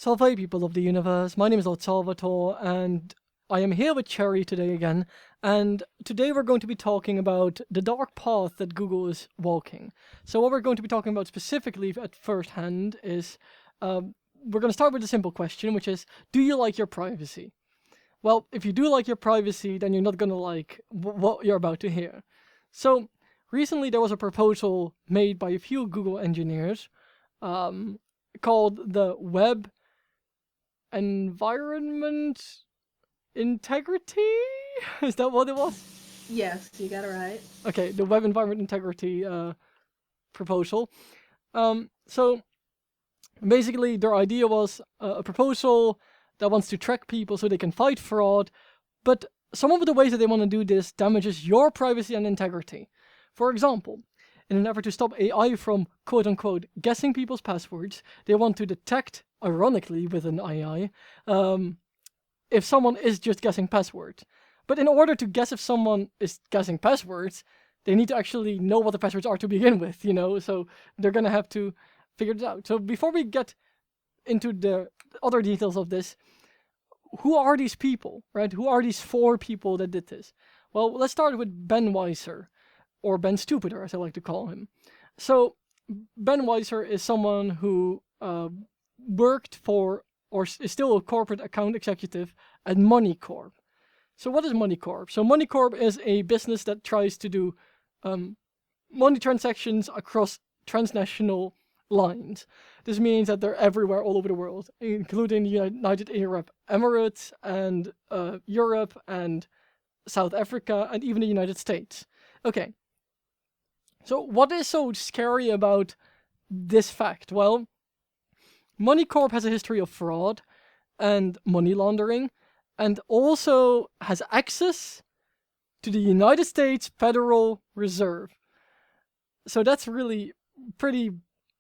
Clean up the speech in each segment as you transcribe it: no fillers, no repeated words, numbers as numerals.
Salve, people of the universe. My name is Lord Salvatore, and I am here with Chairey today again. And today we're going to be talking about the dark path that Google is walking. So what we're going to be talking about specifically at first hand is, we're going to start with a simple question, which is, do you like your privacy? Well, if you do like your privacy, then you're not going to like what you're about to hear. So recently there was a proposal made by a few Google engineers called the Web Environment Integrity? Is that what it was? Yes, you got it right. Okay, the Web Environment Integrity proposal. So basically their idea was a proposal that wants to track people so they can fight fraud, but some of the ways that they want to do this damages your privacy and integrity. For example, in an effort to stop AI from quote-unquote guessing people's passwords, they want to detect, ironically with an AI, if someone is just guessing passwords. But in order to guess if someone is guessing passwords, they need to actually know what the passwords are to begin with, you know? So they're gonna have to figure it out. So before we get into the other details of this, who are these people, right? Who are these 4 people that did this? Well, let's start with Ben Weiser, or Ben Stupider, as I like to call him. So Ben Weiser is someone who worked for, or is still a corporate account executive at Money Corp. So what is Money Corp? So Money Corp is a business that tries to do money transactions across transnational lines. This means that they're everywhere all over the world, including the United Arab Emirates and Europe and South Africa and even the United States. Okay. So what is so scary about this fact? Well, Money Corp has a history of fraud and money laundering, and also has access to the United States Federal Reserve. So that's really pretty,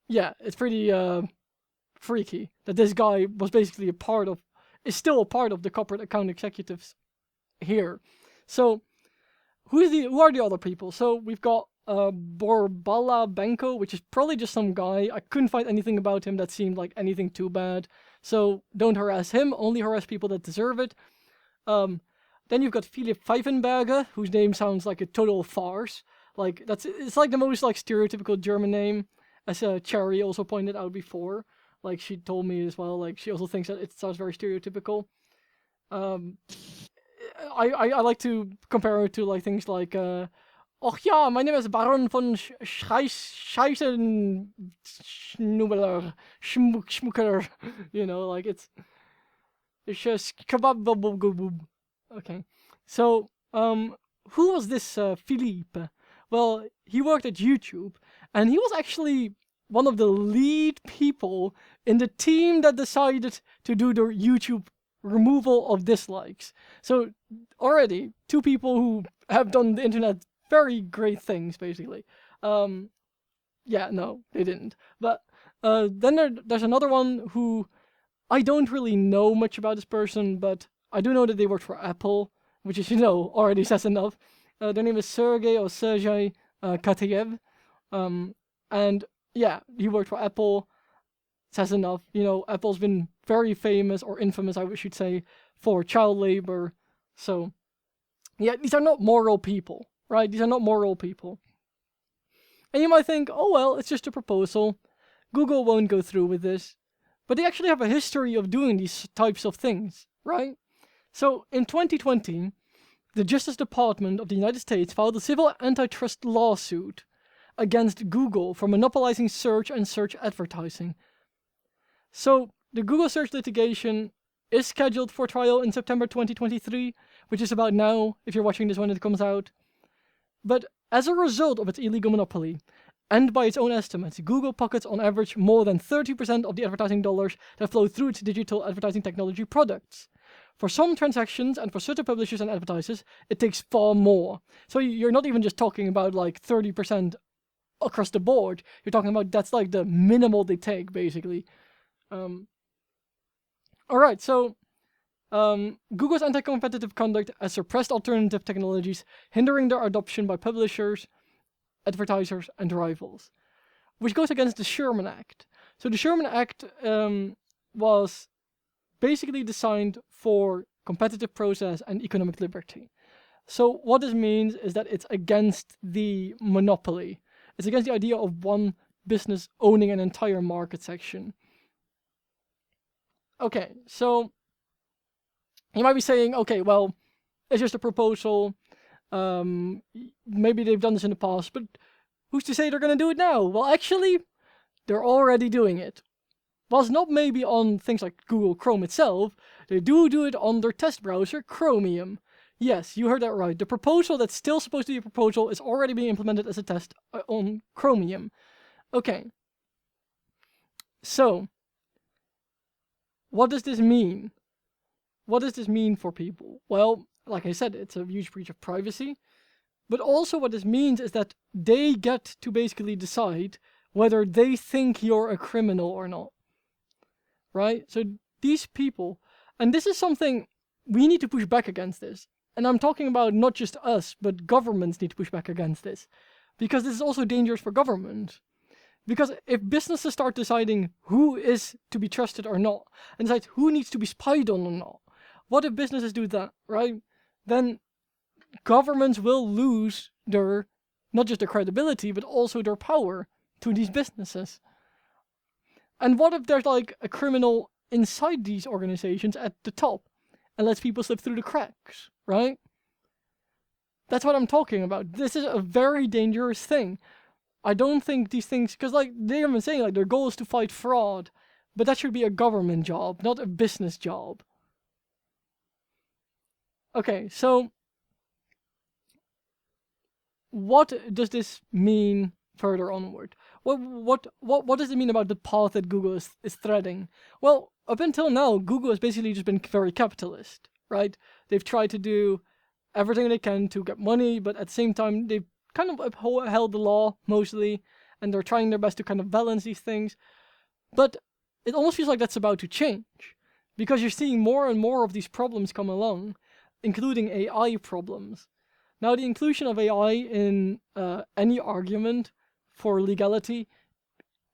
it's pretty freaky that this guy was basically is still a part of the corporate account executives here. So who are the other people? So we've got Borbala Benko, which is probably just some guy. I couldn't find anything about him that seemed like anything too bad. So don't harass him, only harass people that deserve it. Then you've got Philipp Pfeifenberger, whose name sounds like a total farce. Like it's like the most like stereotypical German name, as Chairey also pointed out before. Like she told me as well, like she also thinks that it sounds very stereotypical. I like to compare it to like things like oh yeah, my name is Baron von Scheißenschnubbeler, Schmucker. You know, like it's just kebab. Okay, so who was this Philippe? Well, he worked at YouTube, and he was actually one of the lead people in the team that decided to do the YouTube removal of dislikes. So already 2 people who have done the internet very great things, basically. Yeah, no, they didn't. But then there's another one who I don't really know much about this person, but I do know that they worked for Apple, which is, already says enough. Their name is Sergey Katayev. And yeah, he worked for Apple. Says enough. Apple's been very famous, or infamous, I should say, for child labor. So, yeah, these are not moral people, right? These are not moral people. And you might think, oh well, it's just a proposal. Google won't go through with this. But they actually have a history of doing these types of things, right? So, in 2020, the Justice Department of the United States filed a civil antitrust lawsuit against Google for monopolizing search and search advertising. So, the Google search litigation is scheduled for trial in September 2023, which is about now, if you're watching this when it comes out. But as a result of its illegal monopoly, and by its own estimates, Google pockets on average more than 30% of the advertising dollars that flow through its digital advertising technology products. For some transactions and for certain publishers and advertisers, it takes far more. So you're not even just talking about like 30% across the board. You're talking about that's like the minimal they take, basically. Alright, so Google's anti-competitive conduct has suppressed alternative technologies, hindering their adoption by publishers, advertisers, and rivals, which goes against the Sherman Act. So the Sherman Act was basically designed for competitive process and economic liberty. So what this means is that it's against the monopoly. It's against the idea of one business owning an entire market section. Okay, so you might be saying, okay, well, it's just a proposal. Maybe they've done this in the past, but who's to say they're going to do it now? Well, actually, they're already doing it. Well, it's not maybe on things like Google Chrome itself. They do it on their test browser, Chromium. Yes, you heard that right. The proposal that's still supposed to be a proposal is already being implemented as a test on Chromium. Okay. So, what does this mean? What does this mean for people? Well, like I said, it's a huge breach of privacy. But also what this means is that they get to basically decide whether they think you're a criminal or not. Right? So these people, and this is something we need to push back against this. And I'm talking about not just us, but governments need to push back against this. Because this is also dangerous for government. Because if businesses start deciding who is to be trusted or not, and decide who needs to be spied on or not, what if businesses do that, right? Then governments will lose their, not just their credibility, but also their power to these businesses. And what if there's like a criminal inside these organizations at the top and lets people slip through the cracks, right? That's what I'm talking about. This is a very dangerous thing. I don't think these things, because like they've been saying like their goal is to fight fraud, but that should be a government job, not a business job. Okay, so what does this mean further onward? What does it mean about the path that Google is treading? Well, up until now, Google has basically just been very capitalist, right? They've tried to do everything they can to get money, but at the same time, they've kind of upheld the law mostly, and they're trying their best to kind of balance these things. But it almost feels like that's about to change, because you're seeing more and more of these problems come along, including AI problems. Now, the inclusion of AI in any argument for legality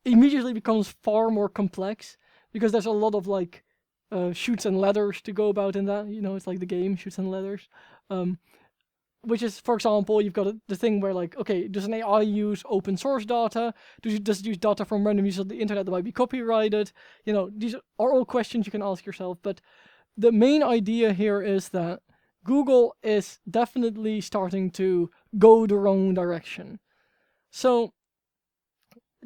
immediately becomes far more complex, because there's a lot of like shoots and ladders to go about in that. You know, it's like the game shoots and ladders. Which is, for example, you've got the thing where like, okay, does an AI use open source data? Does it use data from random users of the internet that might be copyrighted? You know, these are all questions you can ask yourself. But the main idea here is that Google is definitely starting to go the wrong direction. So,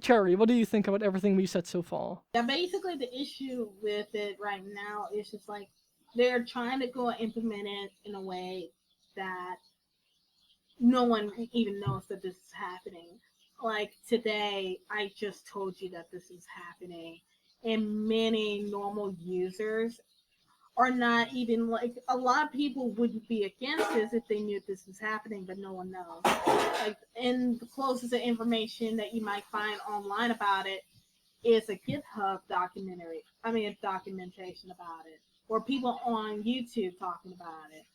Chairey, what do you think about everything we said so far? Yeah, basically the issue with it right now is just like they're trying to go and implement it in a way that no one even knows that this is happening. Like today, I just told you that this is happening, and many normal users are not even like, a lot of people wouldn't be against this if they knew this was happening, but no one knows. Like, and the closest information that you might find online about it is a GitHub documentation about it, or people on YouTube talking about it,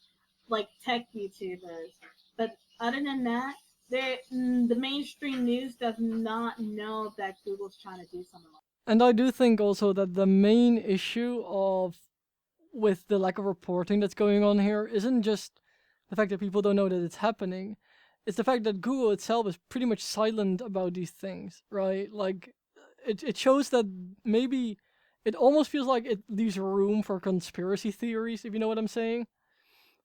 like tech YouTubers. But other than that, the mainstream news does not know that Google's trying to do something like that. And I do think also that the main issue with the lack of reporting that's going on here isn't just the fact that people don't know that it's happening. It's the fact that Google itself is pretty much silent about these things, right? Like, it shows that maybe it almost feels like it leaves room for conspiracy theories, if you know what I'm saying.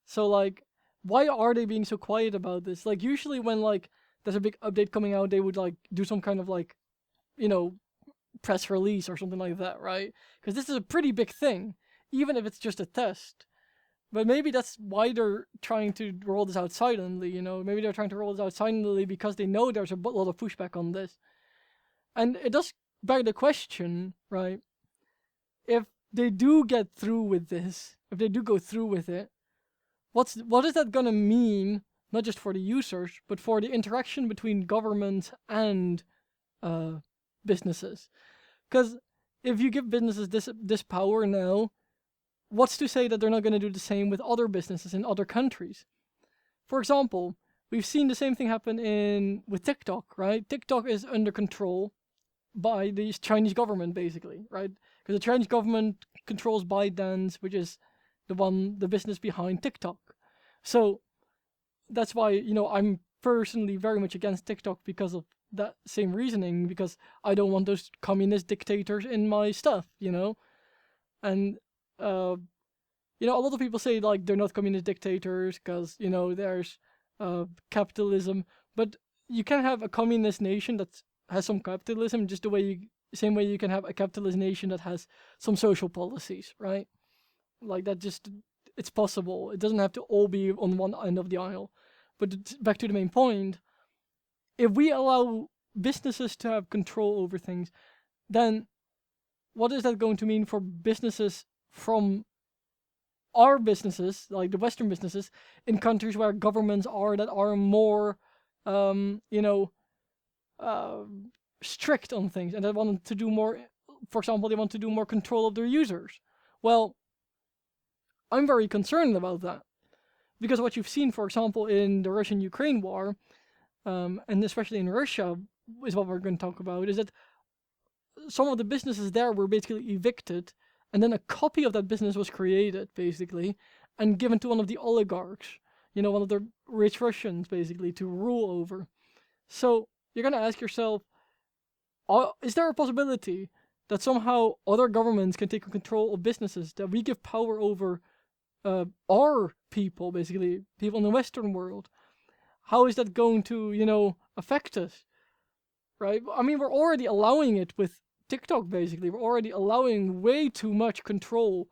So, like, why are they being so quiet about this? Like, usually when, like, there's a big update coming out, they would, like, do some kind of, like, you know, press release or something like that, right? Because this is a pretty big thing, even if it's just a test. But maybe that's why they're trying to roll this out silently, you know? Maybe they're trying to roll this out silently because they know there's a lot of pushback on this. And it does beg the question, right? If they do get through with this, if they do go through with it, what is that gonna mean, not just for the users, but for the interaction between government and businesses? Because if you give businesses this power now, what's to say that they're not going to do the same with other businesses in other countries? For example, we've seen the same thing happen with TikTok, right? TikTok is under control by the Chinese government, basically, right? Because the Chinese government controls ByteDance, which is the business behind TikTok. So that's why, I'm personally very much against TikTok because of that same reasoning, because I don't want those communist dictators in my stuff, And, a lot of people say, like, they're not communist dictators because, there's capitalism. But you can have a communist nation that has some capitalism just same way you can have a capitalist nation that has some social policies, right? Like, it's possible. It doesn't have to all be on one end of the aisle. But back to the main point, if we allow businesses to have control over things, then what is that going to mean for businesses from our businesses, like the Western businesses, in countries where governments are more, strict on things, and that want to do more? For example, they want to do more control of their users. Well, I'm very concerned about that, because what you've seen, for example, in the Russian-Ukraine war, and especially in Russia, is what we're going to talk about, is that some of the businesses there were basically evicted, and then a copy of that business was created, basically, and given to one of the oligarchs, one of the rich Russians, basically, to rule over. So you're going to ask yourself, is there a possibility that somehow other governments can take control of businesses, that we give power over our people, basically, people in the Western world? How is that going to, affect us? Right? I mean, we're already allowing it with TikTok, basically. We're already allowing way too much control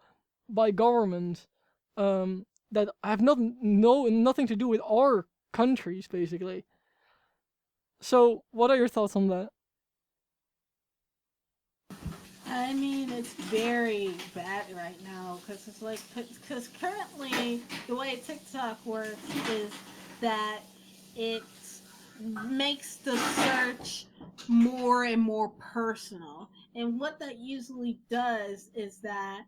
by governments that have nothing to do with our countries, basically. So, what are your thoughts on that? I mean, it's very bad right now because it's like, because currently the way TikTok works is that it makes the search more and more personal. And what that usually does is that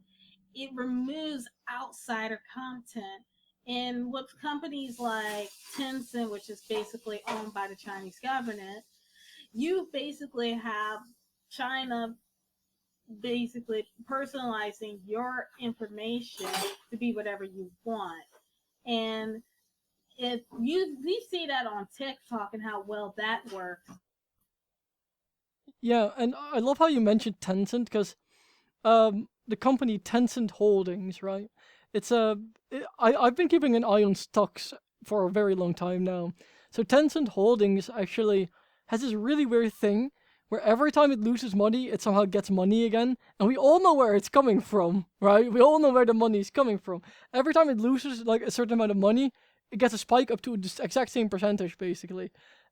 it removes outsider content. And with companies like Tencent, which is basically owned by the Chinese government, you basically have China basically personalizing your information to be whatever you want. And if we see that on TikTok and how well that works. Yeah, and I love how you mentioned Tencent, because the company Tencent Holdings, right? It's I've been keeping an eye on stocks for a very long time now. So Tencent Holdings actually has this really weird thing where every time it loses money, it somehow gets money again, and we all know where it's coming from, right? We all know where the money is coming from. Every time it loses like a certain amount of money, it gets a spike up to the exact same percentage, basically.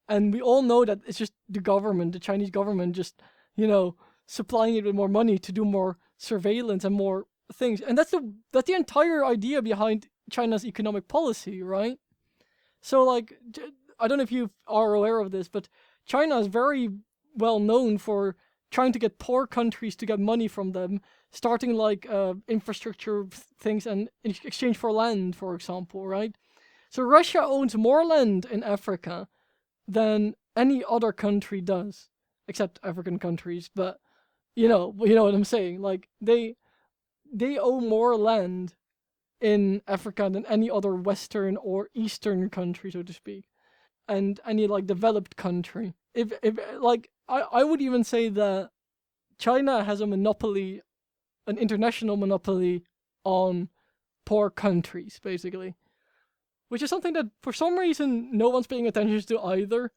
And we all know that it's just the government, the Chinese government, just supplying it with more money to do more surveillance and more things. And that's the entire idea behind China's economic policy, right? So, like, I don't know if you are aware of this, but China is very well known for trying to get poor countries to get money from them, starting like infrastructure things and in exchange for land, for example, right? So Russia owns more land in Africa than any other country does, except African countries. But you know what I'm saying. Like they own more land in Africa than any other Western or Eastern country, so to speak, and any like developed country. If like I would even say that China has a monopoly, an international monopoly on poor countries, basically, which is something that for some reason no one's paying attention to either.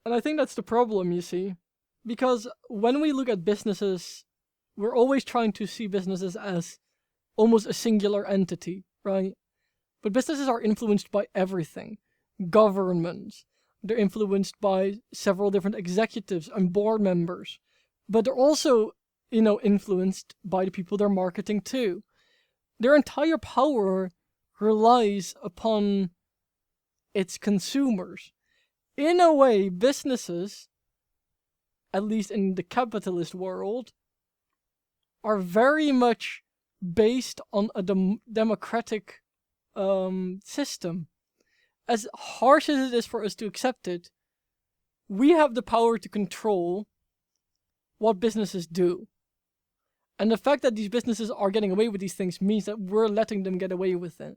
And I think that's the problem, you see, because when we look at businesses, we're always trying to see businesses as almost a singular entity, right? But businesses are influenced by everything. Governments, they're influenced by several different executives and board members, but they're also, influenced by the people they're marketing to. Their entire power relies upon its consumers. In a way, businesses, at least in the capitalist world, are very much based on a democratic system. As harsh as it is for us to accept it, we have the power to control what businesses do. And the fact that these businesses are getting away with these things means that we're letting them get away with it.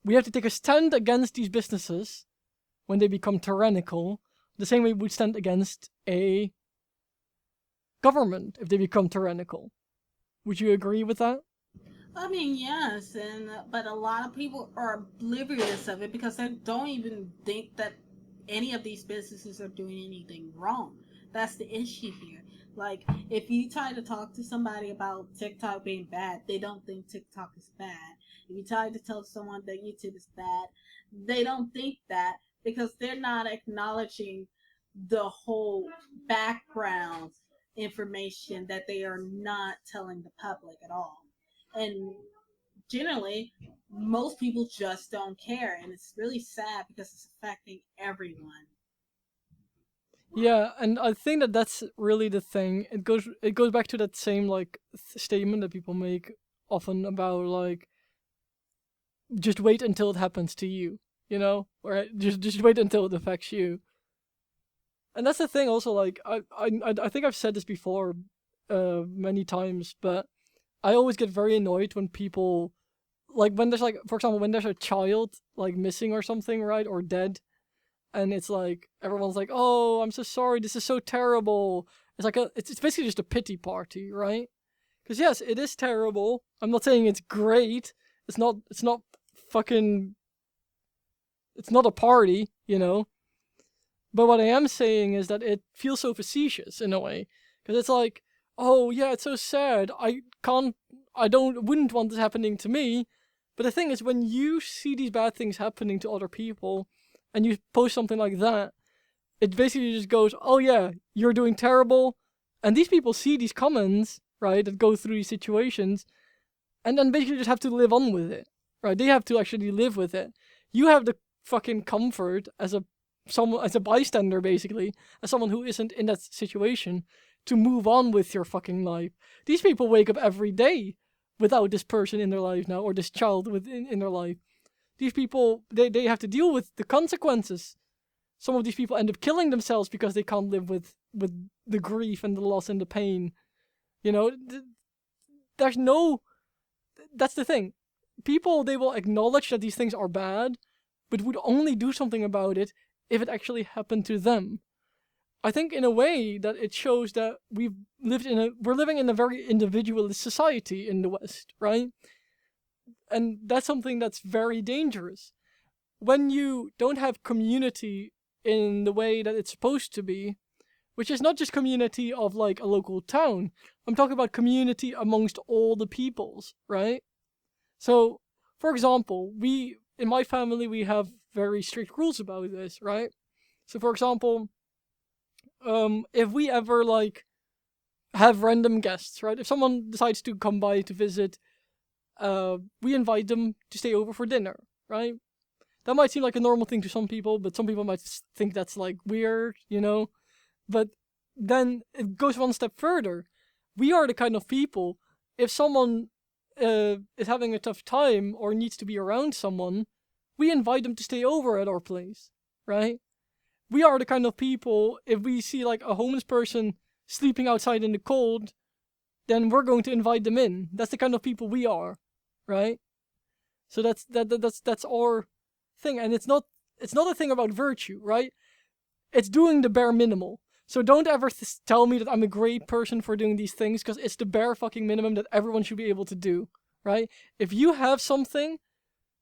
We have to take a stand against these businesses when they become tyrannical, the same way we would stand against a government if they become tyrannical. Would you agree with that? I mean, yes, but a lot of people are oblivious of it because they don't even think that any of these businesses are doing anything wrong. That's the issue here. Like, if you try to talk to somebody about TikTok being bad, they don't think TikTok is bad. If you try to tell someone that YouTube is bad, they don't think that because they're not acknowledging the whole background information that they are not telling the public at all. And generally, most people just don't care, and it's really sad because it's affecting everyone. Yeah, and I think that that's really the thing. It goes back to that same like statement that people make often about like just wait until it happens to you, or just wait until it affects you. And that's the thing also, like I think I've said this before many times, but I always get very annoyed when people, like when there's like, for example, when there's a child like missing or something, right, or dead, and it's like everyone's like, "Oh, I'm so sorry. This is so terrible." It's like it's basically just a pity party, right? Because yes, it is terrible. I'm not saying it's great. It's not fucking. It's not a party, But what I am saying is that it feels so facetious in a way, because it's like, oh yeah, it's so sad. Wouldn't want this happening to me. But the thing is, when you see these bad things happening to other people, and you post something like that, it basically just goes, oh yeah, you're doing terrible. And these people see these comments, right, that go through these situations, and then basically just have to live on with it, right? They have to actually live with it. You have the fucking comfort as a bystander, basically, as someone who isn't in that situation, to move on with your fucking life. These people wake up every day without this person in their life now, or this child in their life. These people, they have to deal with the consequences. Some of these people end up killing themselves because they can't live with the grief and the loss and the pain. There's no... That's the thing. People, they will acknowledge that these things are bad, but would only do something about it if it actually happened to them. I think in a way that it shows that we're living in a very individualist society in the West, right? And that's something that's very dangerous. When you don't have community in the way that it's supposed to be, which is not just community of like a local town, I'm talking about community amongst all the peoples, right? So, for example, in my family, we have very strict rules about this, right? So, for example, if we ever like have random guests, right? If someone decides to come by to visit, we invite them to stay over for dinner, right? That might seem like a normal thing to some people, but some people might think that's like weird, But then it goes one step further. We are the kind of people, if someone is having a tough time or needs to be around someone, we invite them to stay over at our place, right? We are the kind of people, if we see like a homeless person sleeping outside in the cold, then we're going to invite them in. That's the kind of people we are, right? So that's our thing, and it's not a thing about virtue, right? It's doing the bare minimal. So don't ever tell me that I'm a great person for doing these things, because it's the bare fucking minimum that everyone should be able to do, right? If you have something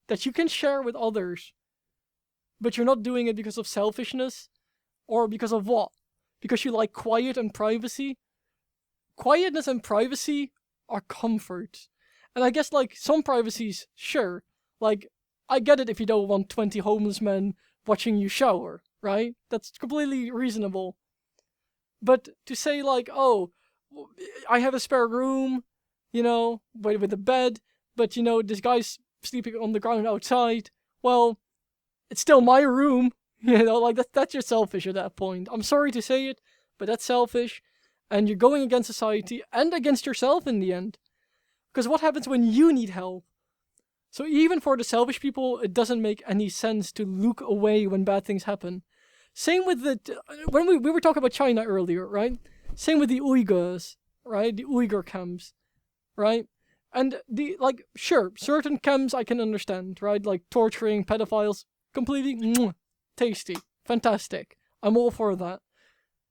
that you can share with others, but you're not doing it because of selfishness, or because of what? Because you like quiet and privacy? Quietness and privacy are comfort. And I guess like some privacies, sure. Like, I get it if you don't want 20 homeless men watching you shower, right? That's completely reasonable. But to say like, oh, I have a spare room, with a bed, but this guy's sleeping on the ground outside, well, it's still my room, like that's just selfish at that point. I'm sorry to say it, but that's selfish, and you're going against society and against yourself in the end. Because what happens when you need help? So even for the selfish people, it doesn't make any sense to look away when bad things happen. Same with when we were talking about China earlier, right? Same with the Uyghurs, right? The Uyghur camps, right? And sure, certain camps I can understand, right? Like torturing pedophiles, completely tasty, fantastic. I'm all for that.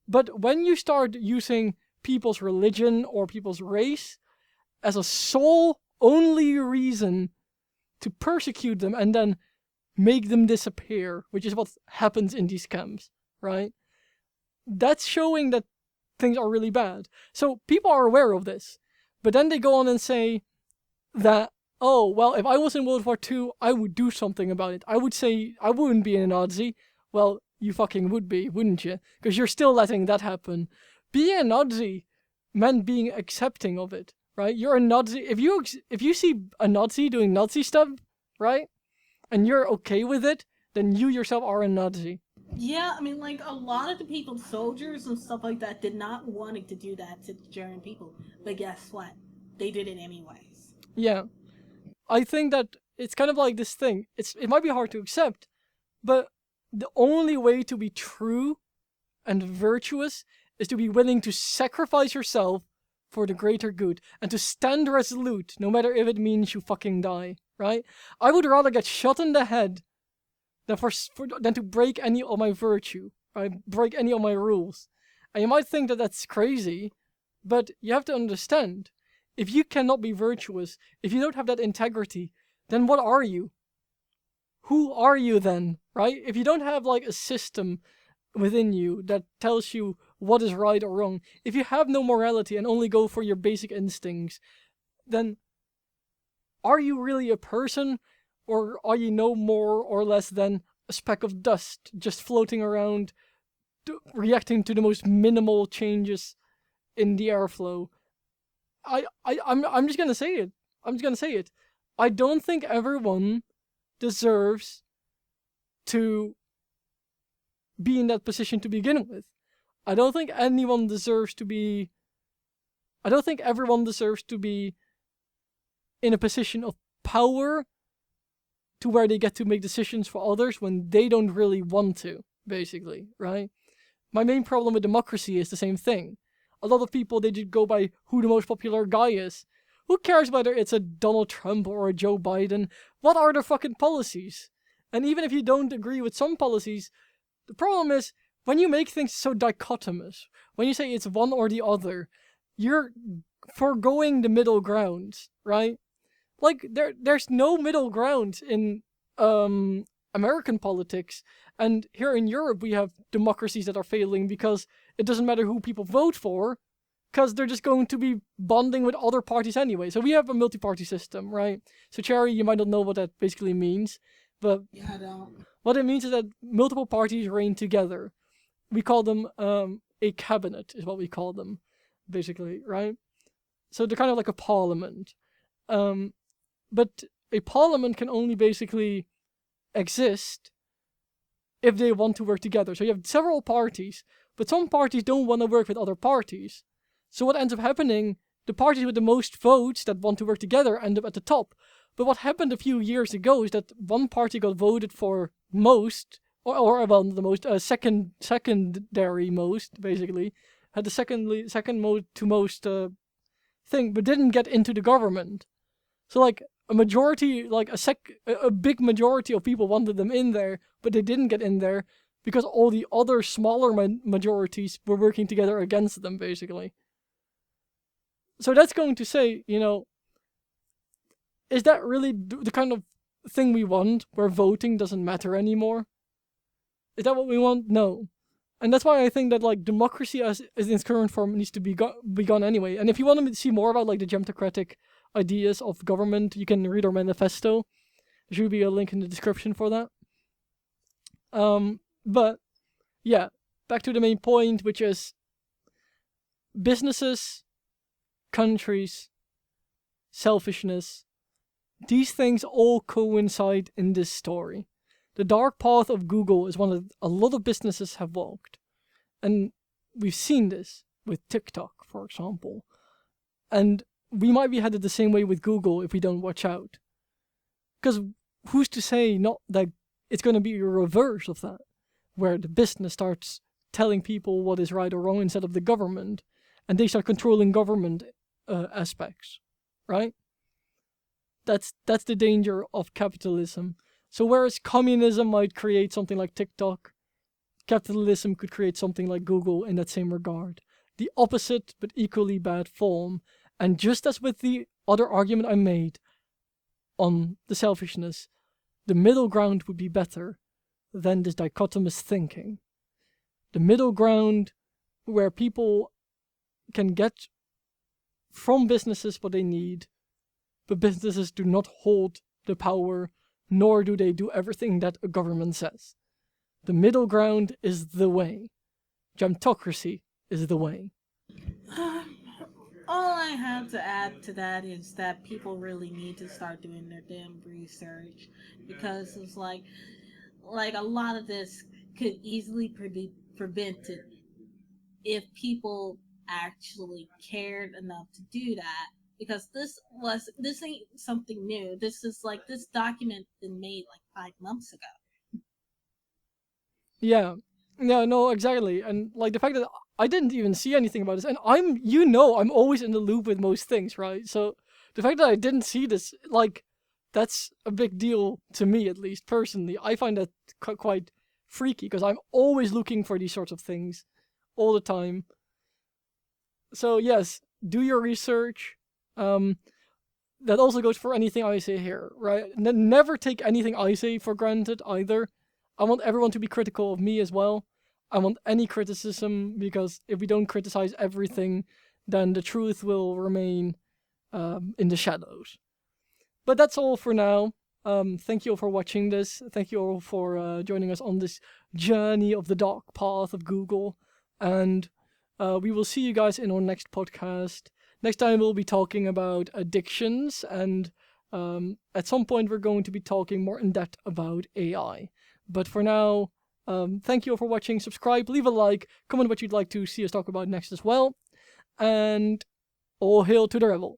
But when you start using people's religion or people's race as a sole only reason to persecute them and then make them disappear, which is what happens in these camps, right? That's showing that things are really bad. So people are aware of this. But then they go on and say that, oh, well, if I was in World War II, I would do something about it. I would say I wouldn't be a Nazi. Well, you fucking would be, wouldn't you? Because you're still letting that happen. Being a Nazi meant being accepting of it, right? You're a Nazi. If you see a Nazi doing Nazi stuff, right, and you're okay with it, then you yourself are a Nazi. Yeah, I mean, like, a lot of the people, soldiers and stuff like that, did not want to do that to the German people. But guess what? They did it anyways. Yeah. I think that it's kind of like this thing. It might be hard to accept, but the only way to be true and virtuous is to be willing to sacrifice yourself for the greater good and to stand resolute, no matter if it means you fucking die, right? I would rather get shot in the head than to break any of my virtue, right? Break any of my rules. And you might think that that's crazy, but you have to understand, if you cannot be virtuous, if you don't have that integrity, then what are you? Who are you then, right? If you don't have like a system within you that tells you what is right or wrong, if you have no morality and only go for your basic instincts, then are you really a person, or are you no more or less than a speck of dust just floating around, reacting to the most minimal changes in the airflow? I'm just gonna say it. I don't think everyone deserves to be in that position to begin with. I don't think everyone deserves to be in a position of power to where they get to make decisions for others when they don't really want to, basically, right? My main problem with democracy is the same thing. A lot of people, they just go by who the most popular guy is. Who cares whether it's a Donald Trump or a Joe Biden? What are their fucking policies? And even if you don't agree with some policies, the problem is, when you make things so dichotomous, when you say it's one or the other, you're foregoing the middle ground, right? Like, there's no middle ground in American politics. And here in Europe, we have democracies that are failing because it doesn't matter who people vote for, because they're just going to be bonding with other parties anyway. So we have a multi-party system, right? So, Chairey, you might not know what that basically means, but Yeah, I don't. what it means is that multiple parties reign together. We call them a cabinet, is what we call them, basically, right? So they're kind of like a parliament. But a parliament can only basically exist if they want to work together. So you have several parties, but some parties don't want to work with other parties. So what ends up happening, the parties with the most votes that want to work together end up at the top. But what happened a few years ago is that one party got voted for most, or well, the most, secondary most, basically, had the second most to most thing, but didn't get into the government. So like a majority, like a big majority of people wanted them in there, but they didn't get in there because all the other smaller majorities were working together against them, basically. So that's going to say, is that really the kind of thing we want, where voting doesn't matter anymore? Is that what we want? No. And that's why I think that like democracy as in its current form needs to be gone anyway. And if you want to see more about like the Gemtocratic ideas of government, you can read our manifesto. There should be a link in the description for that. But yeah, back to the main point, which is businesses, countries, selfishness. These things all coincide in this story. The dark path of Google is one that a lot of businesses have walked. And we've seen this with TikTok, for example. And we might be headed the same way with Google if we don't watch out. Because who's to say not that it's going to be a reverse of that, where the business starts telling people what is right or wrong instead of the government. and they start controlling government aspects, right? That's the danger of capitalism. So whereas communism might create something like TikTok, capitalism could create something like Google in that same regard. The opposite but equally bad form. And just as with the other argument I made on the selfishness, the middle ground would be better than this dichotomous thinking. The middle ground where people can get from businesses what they need, but businesses do not hold the power, nor do they do everything that a government says. The middle ground is the way. Gemtocracy is the way. All I have to add to that is that people really need to start doing their damn research, because it's like a lot of this could easily be prevented if people actually cared enough to do that. Because this ain't something new. This document been made like 5 months ago. Yeah. No, exactly. And like the fact that I didn't even see anything about this, and I'm always in the loop with most things, right? So the fact that I didn't see this, like, that's a big deal to me, at least personally. I find that quite freaky, because I'm always looking for these sorts of things all the time. So yes, do your research. That also goes for anything I say here, right? Never take anything I say for granted either. I want everyone to be critical of me as well. I want any criticism, because if we don't criticize everything, then the truth will remain in the shadows. But that's all for now. Thank you all for watching this. Thank you all for joining us on this journey of the dark path of Google. And we will see you guys in our next podcast. Next time we'll be talking about addictions, and at some point we're going to be talking more in depth about AI. But for now, thank you all for watching. Subscribe, leave a like, comment what you'd like to see us talk about next as well. And all hail to the rebel.